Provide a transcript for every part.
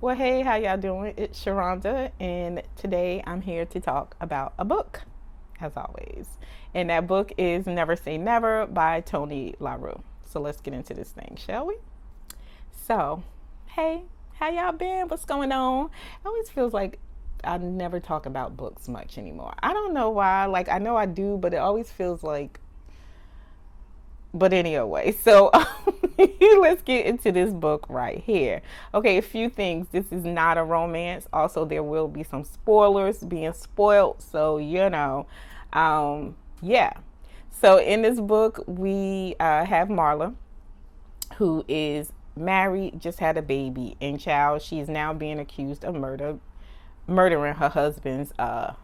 Well, hey, how y'all doing? It's Sharonda, and today I'm here to talk about a book, as always. And that book is Never Say Never by Toni LaRue. So let's get into this thing, shall we? So, hey, how y'all been? What's going on? It always feels like I never talk about books much anymore. I don't know why. Like, I know I do, but it always feels like but anyway, so let's get into this book right here. Okay, a few things. This is not a romance. Also, there will be some spoilers being spoiled. So, yeah. So, in this book, we have Marla, who is married, just had a baby, and child, she's now being accused of murdering her husband's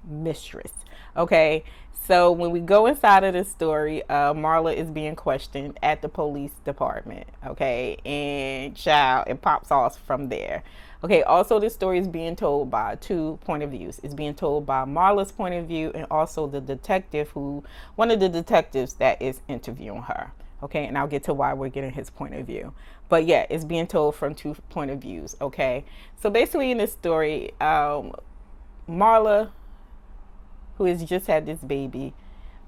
mistress. Okay, so when we go inside of this story, Marla is being questioned at the police department. Okay, and child, it pops off from there. Okay, also this story is being told by two point of views. It's being told by Marla's point of view and also one of the detectives that is interviewing her. Okay, and I'll get to why we're getting his point of view. But yeah, it's being told from two point of views. Okay, so basically in this story, Marla, who has just had this baby,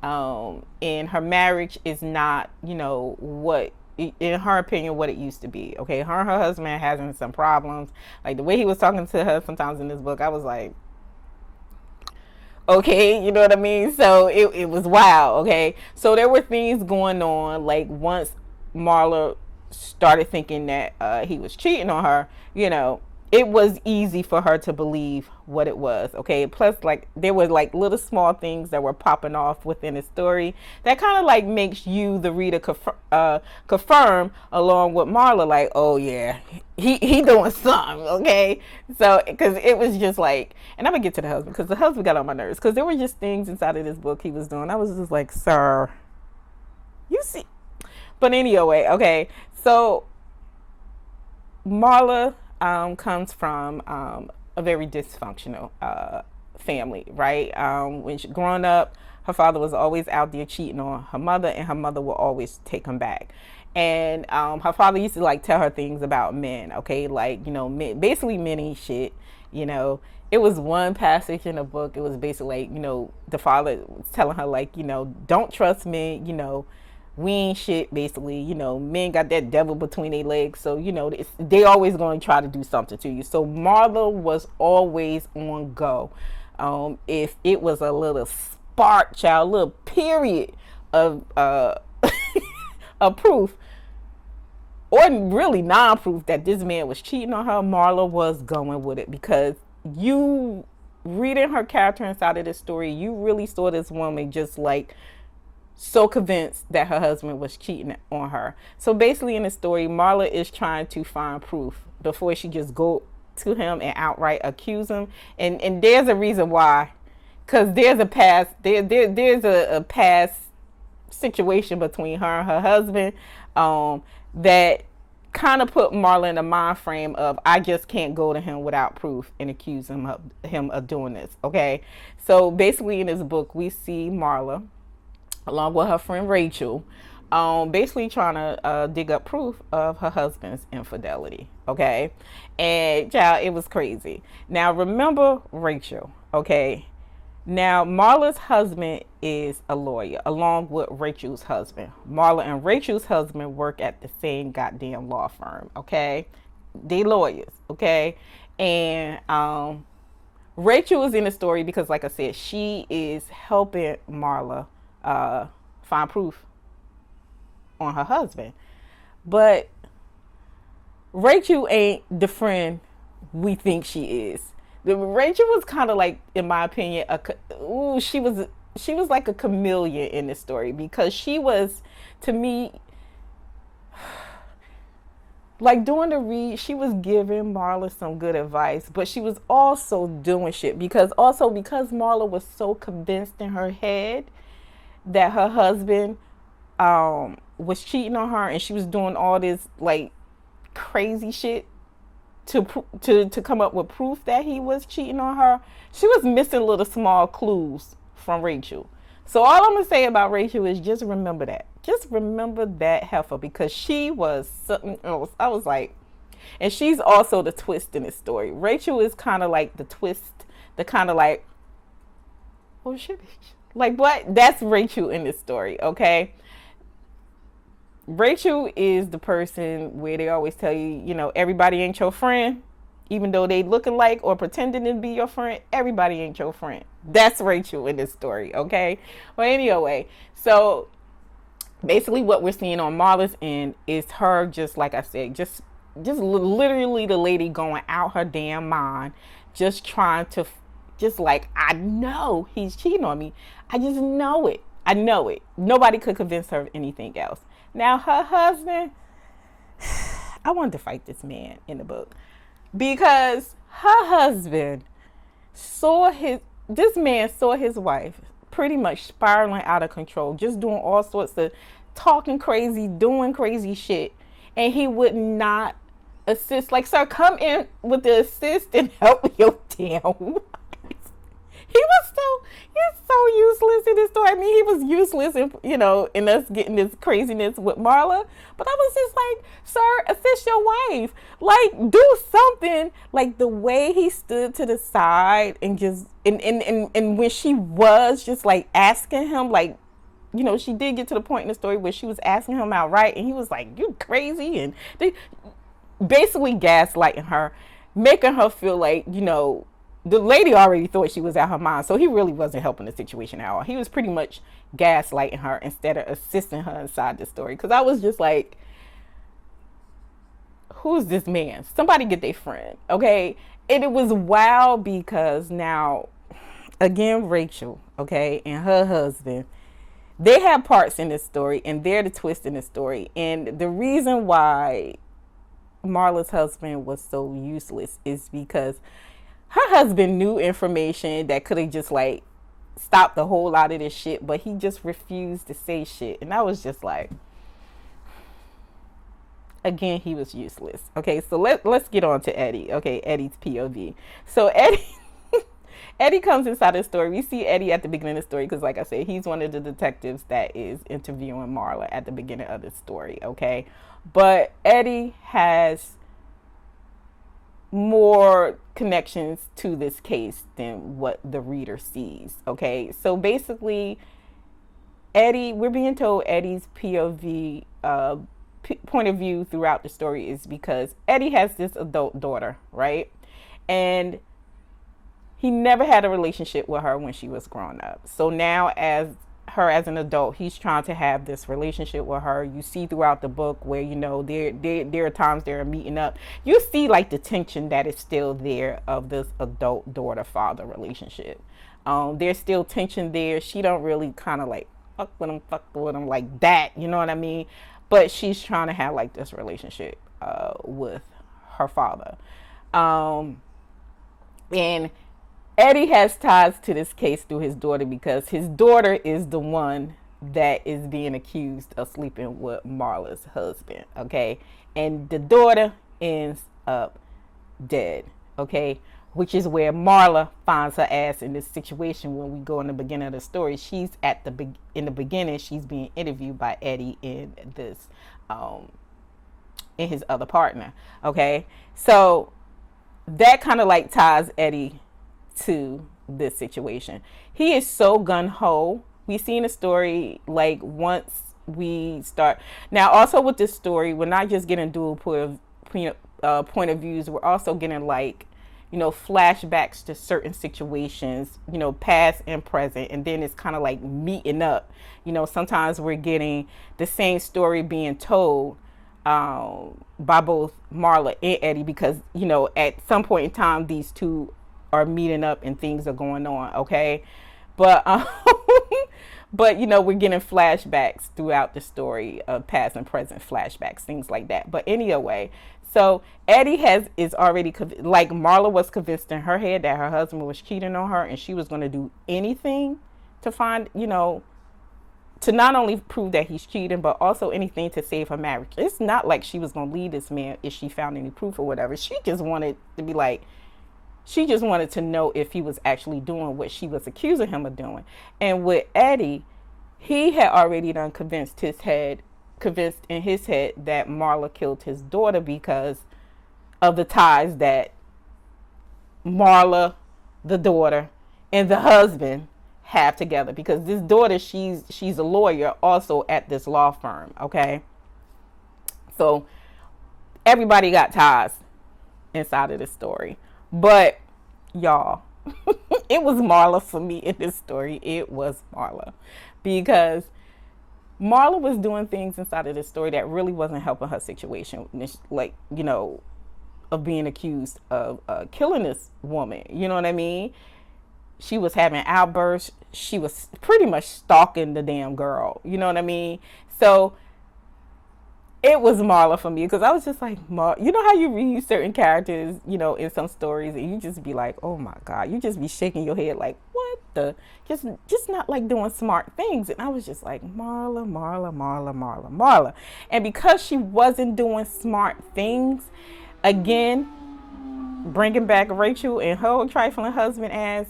and her marriage is not, what in her opinion what it used to be. Okay, her and her husband having some problems. Like the way he was talking to her sometimes in this book, I was like, okay, you know what I mean? So it was wild. Okay, so there were things going on. Like once Marla started thinking that he was cheating on her, it was easy for her to believe what it was. Okay, plus like there were like little small things that were popping off within the story that kind of like makes you the reader confirm along with Marla, like, oh yeah, he doing something. Okay, so because it was just like, and I'm gonna get to the husband because the husband got on my nerves because there were just things inside of this book he was doing. I was just like, sir, you see. But anyway, okay, so Marla comes from a very dysfunctional family, right? When she growing up, her father was always out there cheating on her mother, and her mother will always take him back. And her father used to like tell her things about men, okay, like men, basically men ain't shit. You know, it was one passage in the book. It was basically like the father was telling her like don't trust men. We ain't shit, basically. Men got that devil between their legs, so they always going to try to do something to you. So Marla was always on go. If it was a little spark, child, little period of of proof, or really non-proof that this man was cheating on her, Marla was going with it because you reading her character inside of this story, you really saw this woman just like so convinced that her husband was cheating on her. So basically in the story, Marla is trying to find proof before she just go to him and outright accuse him. And there's a reason why. Because there's a past there's a past situation between her and her husband that kind of put Marla in the mind frame of I just can't go to him without proof and accuse him of doing this. Okay, so basically in this book we see Marla along with her friend Rachel, basically trying to dig up proof of her husband's infidelity. Okay, and child, it was crazy. Now remember Rachel. Okay, now Marla's husband is a lawyer, along with Rachel's husband. Marla and Rachel's husband work at the same goddamn law firm. Okay, they lawyers. Okay, and Rachel is in the story because, like I said, she is helping Marla find proof on her husband. But Rachel ain't the friend we think she is. Rachel was kind of like, in my opinion, she was like a chameleon in this story because she was, to me, like during the read, she was giving Marla some good advice, but she was also doing shit because Marla was so convinced in her head that her husband was cheating on her, and she was doing all this like crazy shit to come up with proof that he was cheating on her. She was missing little small clues from Rachel. So all I'm gonna say about Rachel is just remember that. Just remember that heifer because she was something else. I was like, And she's also the twist in this story. Rachel is kind of like the twist, the kind of like, oh shit, like what? That's Rachel in this story, okay? Rachel is the person where they always tell you, you know, everybody ain't your friend. Even though they looking like or pretending to be your friend, everybody ain't your friend. That's Rachel in this story, okay? Well, anyway, so basically what we're seeing on Marla's end is her, just like I said, just literally the lady going out her damn mind, just trying to, just like, I know he's cheating on me. I just know it. I know it. Nobody could convince her of anything else. Now, her husband, I wanted to fight this man in the book because her husband this man saw his wife pretty much spiraling out of control, just doing all sorts of talking crazy, doing crazy shit. And he would not assist. Like, sir, come in with the assist and help your damn wife. He's so useless in this story. I mean, he was useless in, you know, in us getting this craziness with Marla. But I was just like, sir, assist your wife. Like, do something. Like, the way he stood to the side and just, and when she was just like asking him, like, you know, she did get to the point in the story where she was asking him outright, and he was like, you crazy. And they basically gaslighting her, making her feel like, you know, the lady already thought she was out her mind, so he really wasn't helping the situation at all. He was pretty much gaslighting her instead of assisting her inside the story. Because I was just like, who's this man? Somebody get their friend, okay? And it was wild because now, again, Rachel, okay, and her husband, they have parts in this story, and they're the twist in the story. And the reason why Marla's husband was so useless is because her husband knew information that could have just like stopped a whole lot of this shit, but he just refused to say shit. And I was just like, again, he was useless. Okay, so let's get on to Eddie. Okay, Eddie's POV. So Eddie comes inside the story. We see Eddie at the beginning of the story because, like I said, he's one of the detectives that is interviewing Marla at the beginning of the story, okay? But Eddie has more connections to this case than what the reader sees, okay? So basically, Eddie, we're being told Eddie's POV, point of view throughout the story is because Eddie has this adult daughter, right? And he never had a relationship with her when she was growing up. So now as an adult, he's trying to have this relationship with her. You see throughout the book where, you know, there are times they're meeting up. You see like the tension that is still there of this adult daughter-father relationship. There's still tension there. She don't really kind of like fuck with him like that. You know what I mean? But she's trying to have like this relationship with her father. And Eddie has ties to this case through his daughter because his daughter is the one that is being accused of sleeping with Marla's husband, okay? And the daughter ends up dead, okay? Which is where Marla finds her ass in this situation when we go in the beginning of the story. She's in the beginning, she's being interviewed by Eddie in this, in his other partner, okay? So that kind of like ties Eddie to this situation. He is so gun-ho. We see in the story, like, once we start now, also with this story, we're not just getting dual point of views, we're also getting like, you know, flashbacks to certain situations, you know, past and present, and then it's kind of like meeting up. You know, sometimes we're getting the same story being told by both Marla and Eddie because, you know, at some point in time these two are meeting up and things are going on, okay? But but you know, we're getting flashbacks throughout the story of past and present flashbacks, things like that. But anyway, so Eddie is already like Marla was convinced in her head that her husband was cheating on her and she was going to do anything to find, you know, to not only prove that he's cheating, but also anything to save her marriage. It's not like she was going to leave this man if she found any proof or whatever. She just wanted to be like, she just wanted to know if he was actually doing what she was accusing him of doing. And with Eddie, he had already done convinced in his head that Marla killed his daughter because of the ties that Marla, the daughter, and the husband have together, because this daughter, she's a lawyer also at this law firm. Okay, so everybody got ties inside of this story, but y'all, it was Marla for me in this story. It was Marla, because Marla was doing things inside of this story that really wasn't helping her situation, like, of being accused of killing this woman. You know what I mean? She was having outbursts. She was pretty much stalking the damn girl. You know what I mean? So it was Marla for me, because I was just like, you know how you read certain characters, in some stories, and you just be like, oh my God, you just be shaking your head like, what the, just not like doing smart things. And I was just like, Marla, Marla, Marla, Marla, Marla. And because she wasn't doing smart things, again, bringing back Rachel and her trifling husband ass,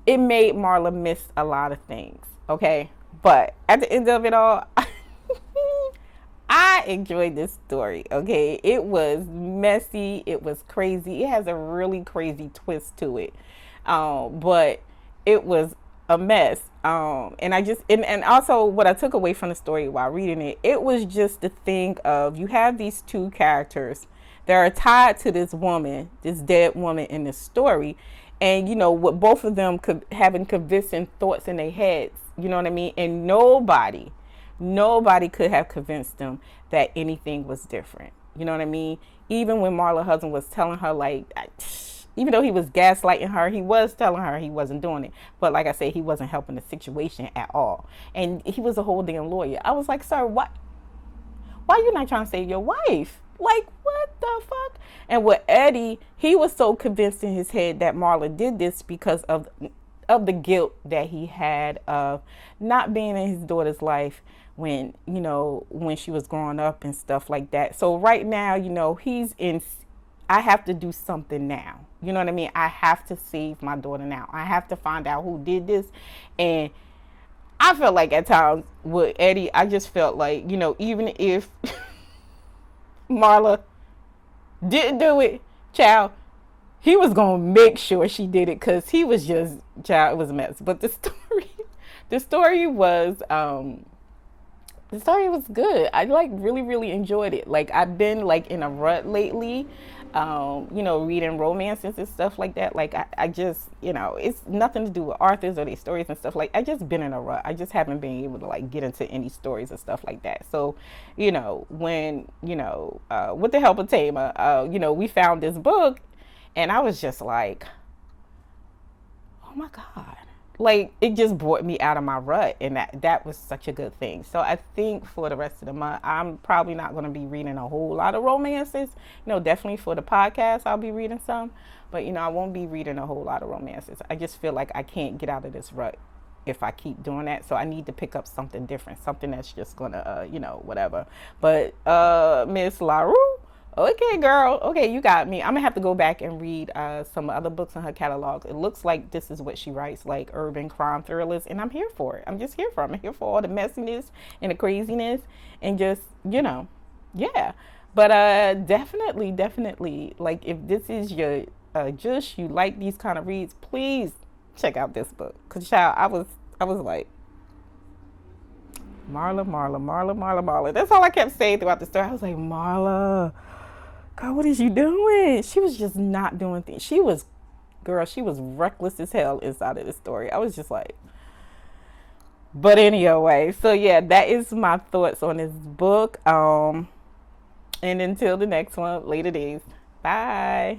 it made Marla miss a lot of things. Okay, but at the end of it all, I enjoyed this story. Okay, it was messy, it was crazy, it has a really crazy twist to it, but it was a mess. And I just and also what I took away from the story while reading it, it was just the thing of, you have these two characters that are tied to this woman, this dead woman in this story, and what both of them could having convincing thoughts in their heads. You know what I mean? And nobody could have convinced them that anything was different. You know what I mean? Even when Marla's husband was telling her, like, even though he was gaslighting her, he was telling her he wasn't doing it. But like I said, he wasn't helping the situation at all. And he was a whole damn lawyer. I was like, sir, why you not trying to save your wife? Like, what the fuck? And with Eddie, he was so convinced in his head that Marla did this because of the guilt that he had of not being in his daughter's life when she was growing up and stuff like that. So right now, he's in, I have to do something now. You know what I mean? I have to save my daughter now. I have to find out who did this. And I felt like at times with Eddie, I just felt like, even if Marla didn't do it, child, he was gonna make sure she did it, because he was just, child, it was a mess. But the story was good. I really, really enjoyed it. Like, I've been like in a rut lately, reading romances and stuff like that. Like, I just, it's nothing to do with authors or their stories and stuff. Like, I just been in a rut. I just haven't been able to like get into any stories and stuff like that. So, when, with the help of Tama, we found this book, and I was just like, oh my God. Like, it just brought me out of my rut, and that was such a good thing. So I think for the rest of the month, I'm probably not going to be reading a whole lot of romances. Definitely for the podcast, I'll be reading some, but I won't be reading a whole lot of romances. I just feel like I can't get out of this rut if I keep doing that. So I need to pick up something different, something that's just gonna, whatever. But Miss LaRue, okay, girl. Okay, you got me. I'm going to have to go back and read some other books in her catalog. It looks like this is what she writes, like urban crime thrillers, and I'm here for it. I'm just here for it. I'm here for all the messiness and the craziness, and just, yeah. But definitely, like, if this is your you like these kind of reads, please check out this book. Because, child, I was like, Marla, Marla, Marla, Marla, Marla. That's all I kept saying throughout the story. I was like, Marla, God, what is you doing? She was just not doing things. She was reckless as hell inside of the story. I was just like, but anyway, so yeah, that is my thoughts on this book. And until the next one, later days. Bye.